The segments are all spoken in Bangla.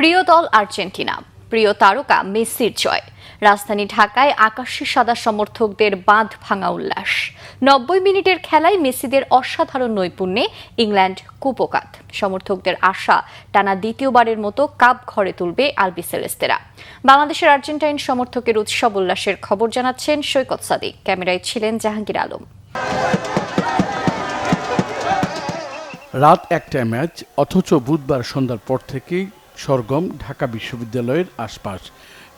প্রিয় দল আর্জেন্টিনা, প্রিয় তারকা মেসির জয়। রাজধানী ঢাকায় আকাশি সাদা সমর্থকদের বাঁধ ভাঙা উল্লাস। ৯০ মিনিটের খেলায় মেসিদের অসাধারণ নৈপুণ্যে ইংল্যান্ড কুপোকাত। সমর্থকদের আশা, টানা দ্বিতীয়বারের মতো কাপ ঘরে তুলবে আলবিসেলেস্তেরা। বাংলাদেশের আর্জেন্টাইন সমর্থকের উৎসব উল্লাসের খবর জানাচ্ছেন সৈকত সাদিক। ক্যামেরায় ছিলেন জাহাঙ্গীর আলম। রাত ১টায় ম্যাচ, অথচ বুধবার সন্ধ্যার পর থেকেই সরগম ঢাকা বিশ্ববিদ্যালয়ের আশপাশ।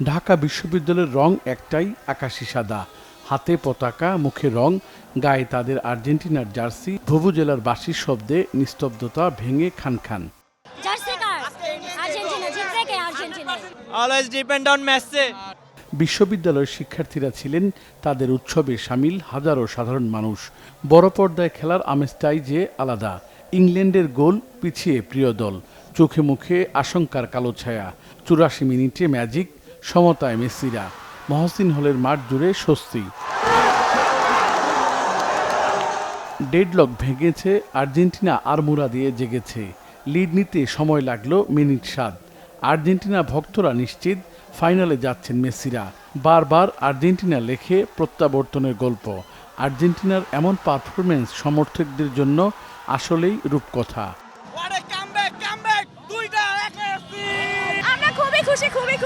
ঢাকা বিশ্ববিদ্যালয়ের রং একটাই, আকাশি সাদা। হাতে পতাকা, মুখে রং, গায়ে তাদের আর্জেন্টিনার জার্সি। ভুবুজেলার বাঁশির শব্দে নিস্তব্ধতা ভেঙে খান খান। বিশ্ববিদ্যালয়ের শিক্ষার্থীরা ছিলেন তাদের উৎসবে সামিল, হাজারো সাধারণ মানুষ। বড় পর্দায় খেলার আমেজটাই যে আলাদা। ইংল্যান্ডের গোল, পিছিয়ে প্রিয় দল, চোখে মুখে আশঙ্কার কালো ছায়া। ৮৪ মিনিটে ম্যাজিক, সমতায় মেসিরা। মহসিন হলের মাঠ জুড়ে স্বস্তি। ডেডলক ভেঙেছে, আর্জেন্টিনা আড়মোড়া দিয়ে জেগেছে। লিড নিতে সময় লাগলো মিনিট ৭। আর্জেন্টিনা ভক্তরা নিশ্চিত ফাইনালে যাচ্ছেন মেসিরা। বারবার আর্জেন্টিনা লেখে প্রত্যাবর্তনের গল্প। আর্জেন্টিনার এমন পারফরমেন্স সমর্থকদের জন্য আসলেই রূপকথা। আমরা খুবই খুশি, খুবই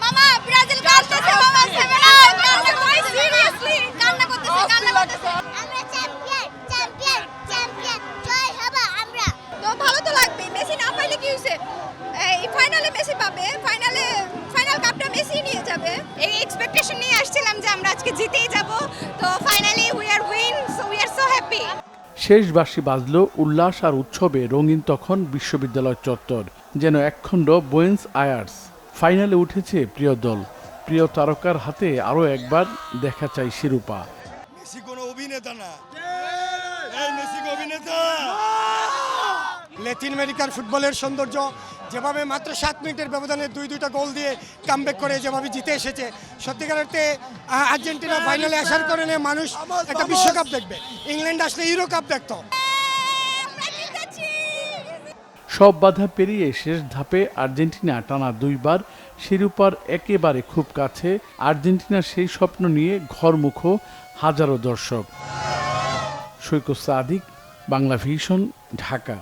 মামা ব্রাজিল কাঁদতেছে, মামা কান্না করে সিরিয়াসলি কান্না করতেছে। আমরা চ্যাম্পিয়ন জয় হব আমরা। তো ভালো তো লাগবে, মেসি না পাইলে কি হইছে, এই ফাইনালে মেসি পাবে, ফাইনাল কাপটা মেসি নিয়ে যাবে। এই এক্সপেকটেশন নিয়ে আসছিলাম যে আমরা আজকে জিতেই যাব। তো finally we are win, so we are so happy. শেষ বাঁশি বাজল, উল্লাস আর উৎসবে রঙিন তখন বিশ্ববিদ্যালয় চত্বর, যেন একখণ্ড বুয়েন্স আয়ার্স। ফাইনালে উঠেছে প্রিয় দল, প্রিয় তারকার হাতে আরও একবার দেখা চাই শিরোপা। মেসি কোনো অভিনেতা না, এই মেসি অভিনেতা। ল্যাটিন আমেরিকার ফুটবলের সৌন্দর্য, যেভাবে মাত্র ৭ মিনিটের ব্যবধানে দুইটা গোল দিয়ে কামব্যাক করে যেভাবে জিতে এসেছে, সত্যিকার অর্থে আর্জেন্টিনা ফাইনালে আসার কারণে মানুষ একটা বিশ্বকাপ দেখবে। ইংল্যান্ড আসলে ইউরো কাপ দেখতো। সব বাধা পেরিয়ে শেষ ধাপে আর্জেন্টিনা টানা ২ বার শিরোপার একেবারে খুব কাছে। আর্জেন্টিনার সেই স্বপ্ন নিয়ে ঘরমুখো হাজারো দর্শক। সৈকত সাদিক, বাংলা ভিশন, ঢাকা।